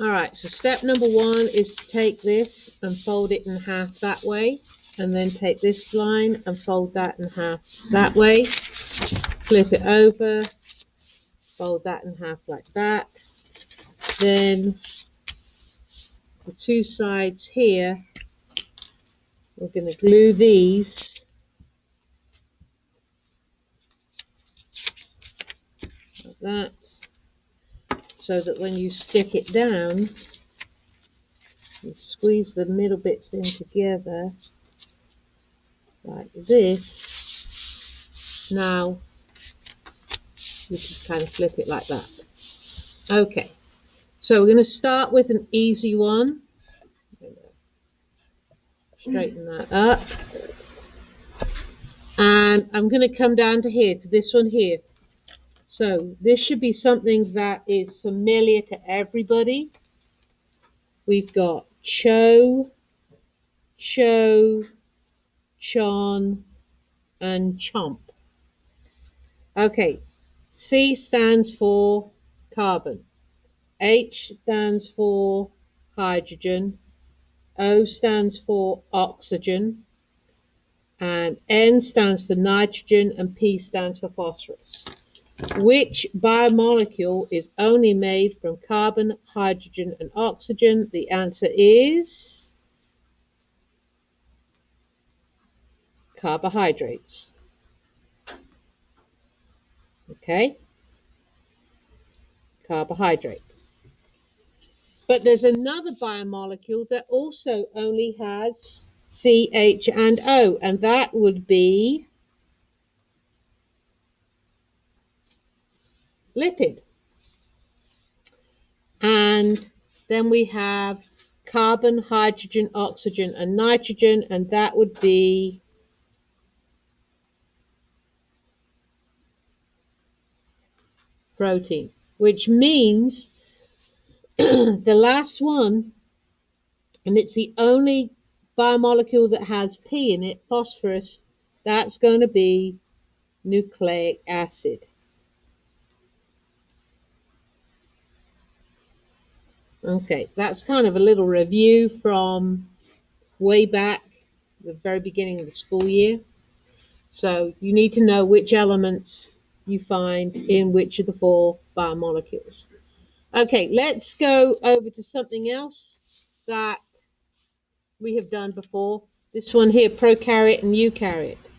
Alright, so step number 1 is to take this and fold it in half that way, and then take this line and fold that in half that way, flip it over, fold that in half like that. Then the two sides here, we're going to glue these like that, so that when you stick it down, you squeeze the middle bits in together like this. Now you can kind of flip it like that. Okay, so we're going to start with an easy one. Straighten that up, and I'm going to come down to here, to this one here. So this should be something that is familiar to everybody. We've got cho, chon, and chomp. Okay, C stands for carbon, H stands for hydrogen, O stands for oxygen, and N stands for nitrogen, and P stands for phosphorus. Which biomolecule is only made from carbon, hydrogen, and oxygen? The answer is carbohydrates. Okay, carbohydrate. But there's another biomolecule that also only has C, H, and O, and that would be lipid. And then we have carbon, hydrogen, oxygen, and nitrogen, and that would be protein, which means the last one, and it's the only biomolecule that has P in it, phosphorus, that's going to be nucleic acid. Okay, that's kind of a little review from way back, the very beginning of the school year. So you need to know which elements you find in which of the 4 biomolecules. Okay, let's go over to something else that we have done before. This one here, prokaryote and eukaryote.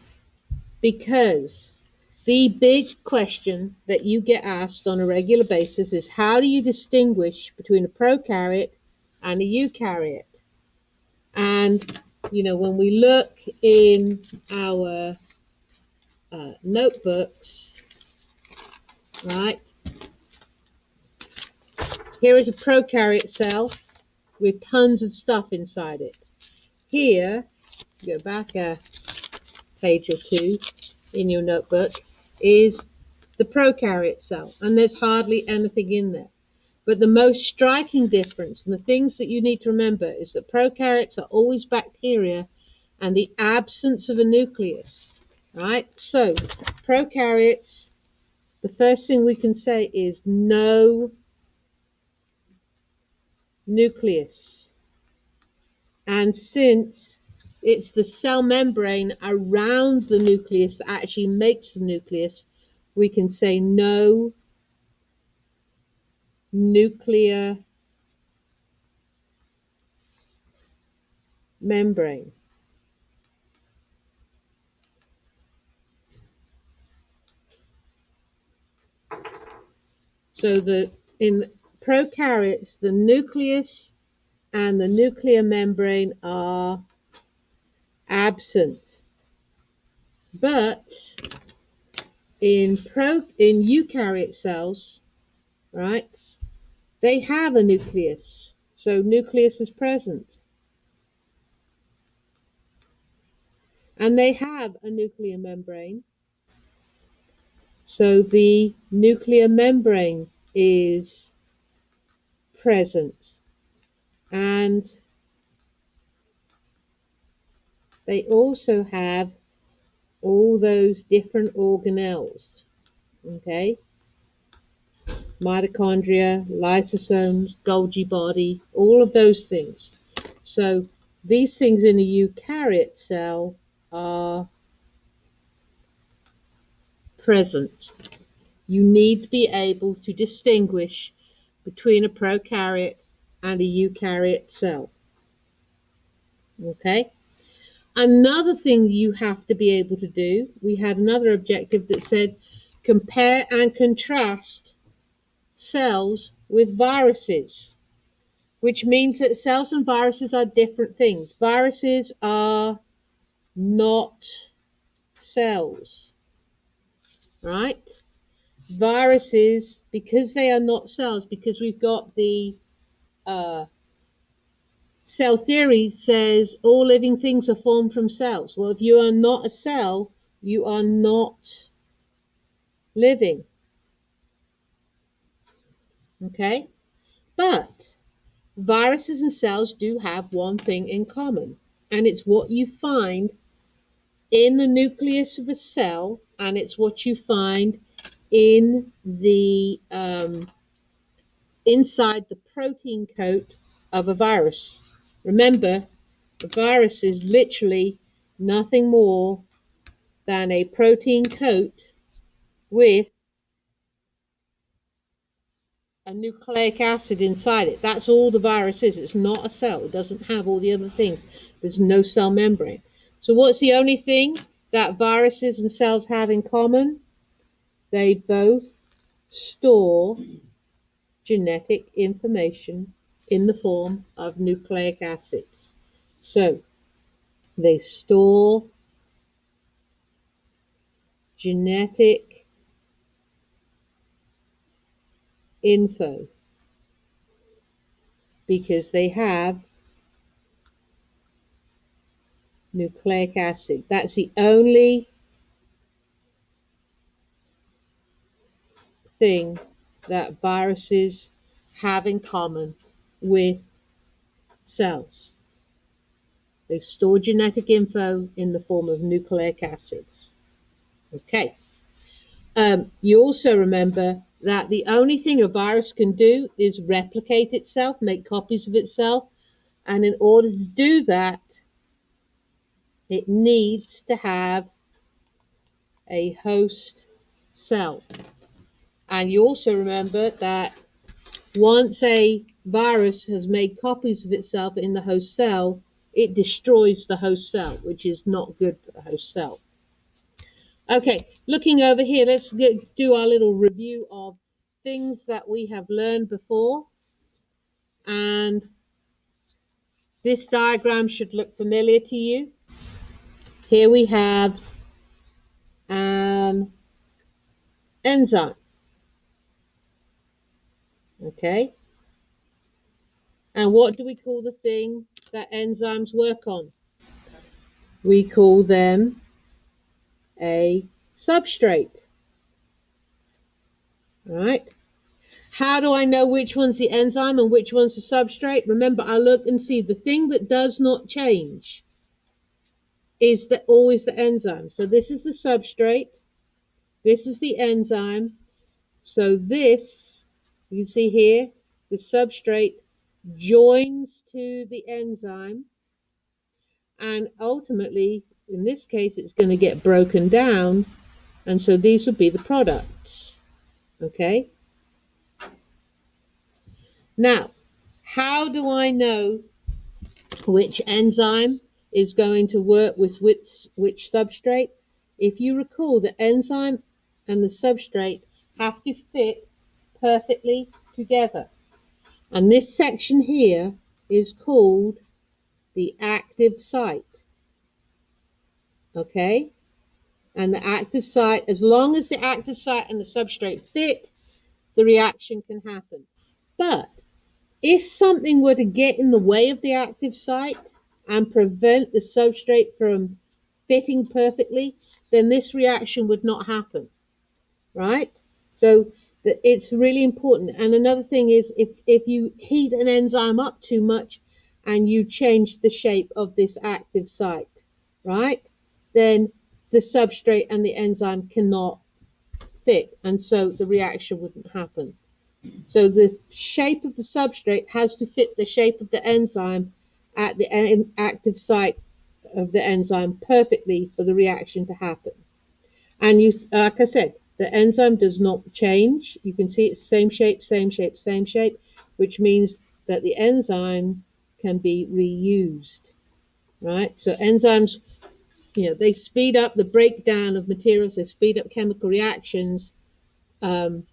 Because the big question that you get asked on a regular basis is, how do you distinguish between a prokaryote and a eukaryote? And, you know, when we look in our notebooks, right, here is a prokaryote cell with tons of stuff inside it. Here, go back a page or 2 in your notebook, is the prokaryote cell, and there's hardly anything in there. But the most striking difference, and the things that you need to remember, is that prokaryotes are always bacteria and the absence of a nucleus, right? So prokaryotes, the first thing we can say is no nucleus. And since it's the cell membrane around the nucleus that actually makes the nucleus, we can say no nuclear membrane. So in prokaryotes, the nucleus and the nuclear membrane are absent. But in eukaryote cells, right, they have a nucleus. So nucleus is present. And they have a nuclear membrane. So the nuclear membrane is present. And they also have all those different organelles. Okay? mitochondria, lysosomes, Golgi body, all of those things. So these things in a eukaryote cell are present. You need to be able to distinguish between a prokaryote and a eukaryote cell. Okay? Another thing you have to be able to do, we had another objective that said compare and contrast cells with viruses, which means that cells and viruses are different things. Viruses are not cells, right? Viruses, because they are not cells, because we've got the cell theory says all living things are formed from cells. Well, if you are not a cell, you are not living. Okay? But viruses and cells do have one thing in common, and it's what you find in the nucleus of a cell, and it's what you find in the inside the protein coat of a virus. Remember, a virus is literally nothing more than a protein coat with a nucleic acid inside it. That's all the virus is. It's not a cell. It doesn't have all the other things. There's no cell membrane. So what's the only thing that viruses and cells have in common? They both store genetic information in the form of nucleic acids. So they store genetic info because they have nucleic acid. That's the only thing that viruses have in common with cells. They store genetic info in the form of nucleic acids. Okay. You also remember that the only thing a virus can do is replicate itself, make copies of itself, and in order to do that, it needs to have a host cell. And you also remember that once a virus has made copies of itself in the host cell, it destroys the host cell, which is not good for the host cell. Okay, looking over here, let's do our little review of things that we have learned before. And this diagram should look familiar to you. Here we have an enzyme. Okay. And what do we call the thing that enzymes work on? We call them a substrate. Right? How do I know which one's the enzyme and which one's the substrate? Remember, I look and see the thing that does not change is always the enzyme. So this is the substrate. This is the enzyme. So this, you see here, the substrate joins to the enzyme. And ultimately, in this case, it's going to get broken down. And so these would be the products. Okay? Now, how do I know which enzyme is going to work with which substrate? If you recall, the enzyme and the substrate have to fit perfectly together. And this section here is called the active site. Okay? And the active site, as long as the active site and the substrate fit, the reaction can happen. But if something were to get in the way of the active site and prevent the substrate from fitting perfectly, then this reaction would not happen, right? So it's really important. And another thing is if you heat an enzyme up too much and you change the shape of this active site, right, then the substrate and the enzyme cannot fit, and so the reaction wouldn't happen. So the shape of the substrate has to fit the shape of the enzyme at the active site of the enzyme perfectly for the reaction to happen. And you, like I said, the enzyme does not change. You can see it's same shape, same shape, same shape, which means that the enzyme can be reused, right? So enzymes, they speed up the breakdown of materials, they speed up chemical reactions, and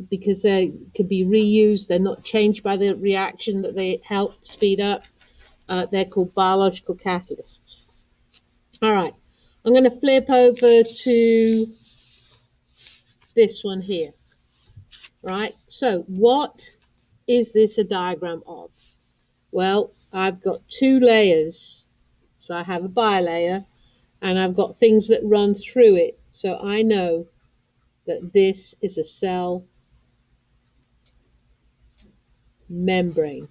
because they can be reused, they're not changed by the reaction that they help speed up. They're called biological catalysts. All right, I'm going to flip over to this one here, right? So what is this a diagram of? Well, I've got two layers. So I have a bilayer, and I've got things that run through it. So I know that this is a cell membrane.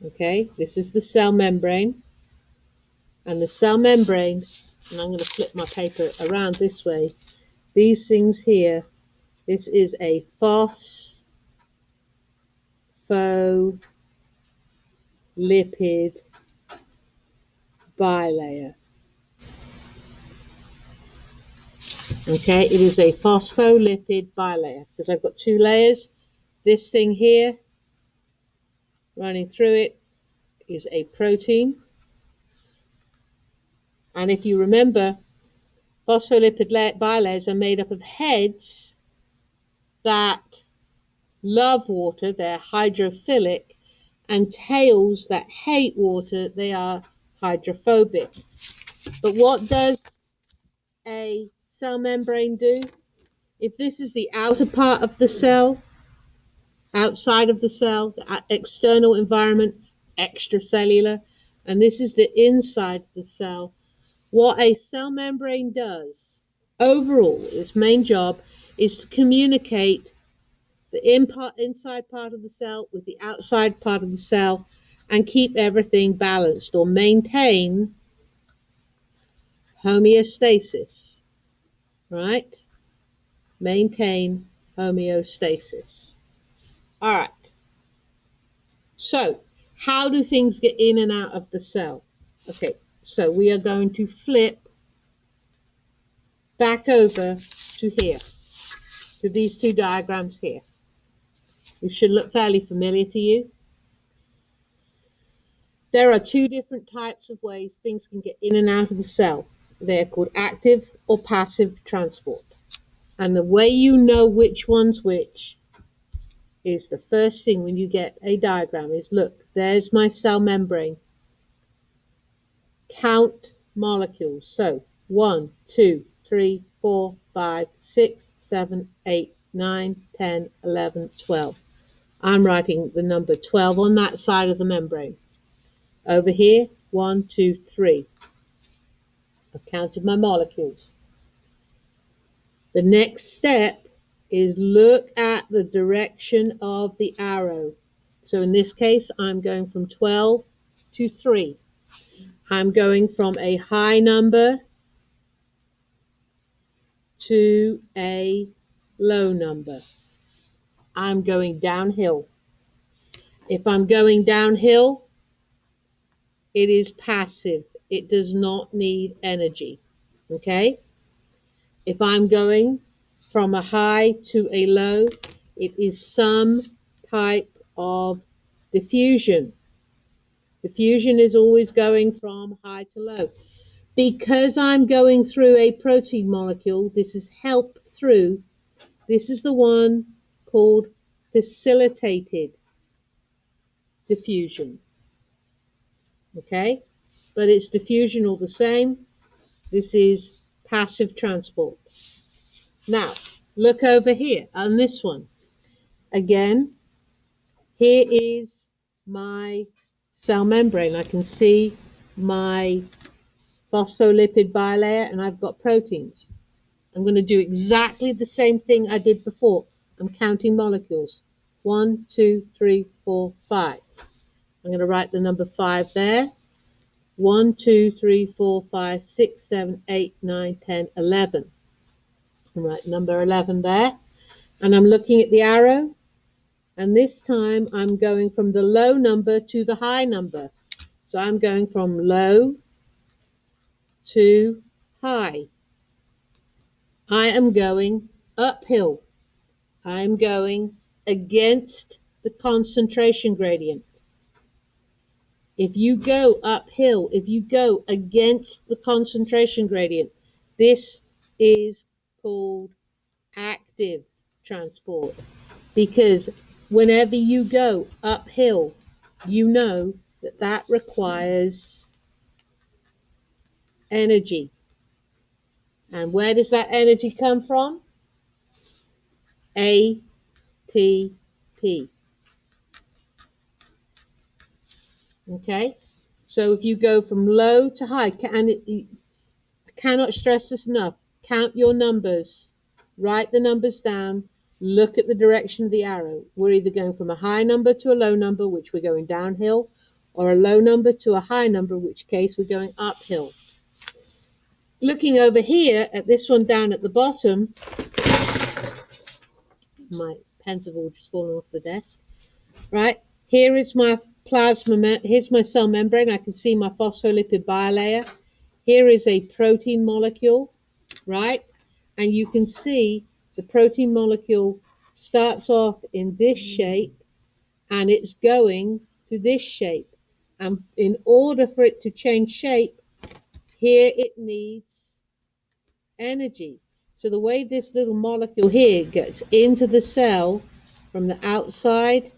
Okay, this is the cell membrane. And the cell membrane, and I'm going to flip my paper around this way, these things here, this is a phospholipid bilayer. Okay, it is a phospholipid bilayer because I've got two layers. This thing here running through it is a protein. And if you remember, phospholipid bilayers are made up of heads that love water, they're hydrophilic, and tails that hate water, they are hydrophobic. But what does a cell membrane do? If this is the outer part of the cell, outside of the cell, the external environment, extracellular, and this is the inside of the cell, what a cell membrane does, overall, its main job is to communicate the inside part of the cell with the outside part of the cell and keep everything balanced or maintain homeostasis, right? Maintain homeostasis. All right. So, how do things get in and out of the cell? Okay, so we are going to flip back over to here, to these two diagrams here. It should look fairly familiar to you. There are two different types of ways things can get in and out of the cell. They're called active or passive transport. And the way you know which one's which is the first thing when you get a diagram is, look, there's my cell membrane. Count molecules. So 1, 2, 3, 4, 5, 6, 7, 8, 9, 10, 11, 12. I'm writing the number 12 on that side of the membrane. Over here, 1, 2, 3. I've counted my molecules. The next step is look at the direction of the arrow. So in this case, I'm going from 12 to 3. I'm going from a high number to a low number. I'm going downhill. If I'm going downhill, it is passive. It does not need energy. Okay? If I'm going from a high to a low, it is some type of diffusion. Diffusion is always going from high to low. Because I'm going through a protein molecule, this is help through. This is the one called facilitated diffusion. Okay? But it's diffusion all the same. This is passive transport. Now, look over here on this one. Again, here is my cell membrane. I can see my phospholipid bilayer and I've got proteins. I'm going to do exactly the same thing I did before. I'm counting molecules. 1, 2, 3, 4, 5. I'm going to write the number 5 there. 1, 2, 3, 4, 5, 6, 7, 8, 9, 10, 11. I'll write number 11 there. And I'm looking at the arrow, and this time I'm going from the low number to the high number. So I'm going from low to high. I am going uphill. I'm going against the concentration gradient. If you go uphill, if you go against the concentration gradient, this is called active transport. Because whenever you go uphill, you know that that requires energy. And where does that energy come from? ATP. Okay? So if you go from low to high, and I cannot stress this enough, count your numbers, write the numbers down, look at the direction of the arrow. We're either going from a high number to a low number, which we're going downhill, or a low number to a high number, in which case we're going uphill. Looking over here at this one down at the bottom, my pens have all just fallen off the desk, right? Here is my plasma, here's my cell membrane. I can see my phospholipid bilayer. Here is a protein molecule, right? And you can see the protein molecule starts off in this shape and it's going to this shape. And in order for it to change shape, here it needs energy. So the way this little molecule here gets into the cell from the outside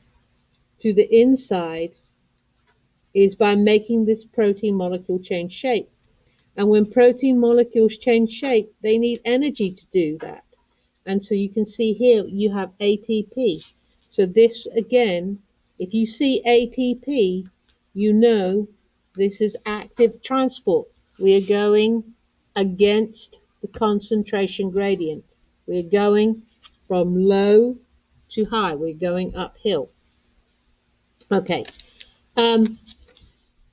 to the inside is by making this protein molecule change shape. And when protein molecules change shape, they need energy to do that. And so you can see here you have ATP. So this again, if you see ATP, you know this is active transport. We are going against the concentration gradient. We're going from low to high. We're going uphill. Okay.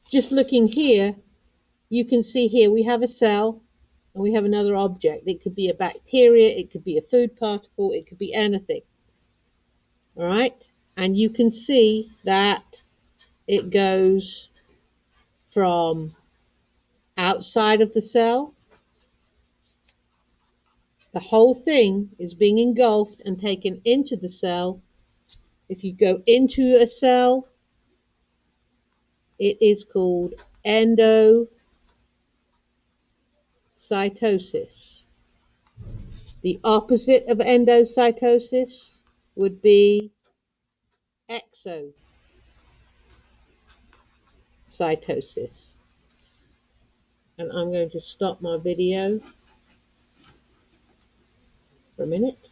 Just looking here, you can see here we have a cell and we have another object. It could be a bacteria, it could be a food particle, it could be anything. All right? And you can see that it goes from outside of the cell. The whole thing is being engulfed and taken into the cell. If you go into a cell, it is called endocytosis. The opposite of endocytosis would be exocytosis. And I'm going to stop my video for a minute.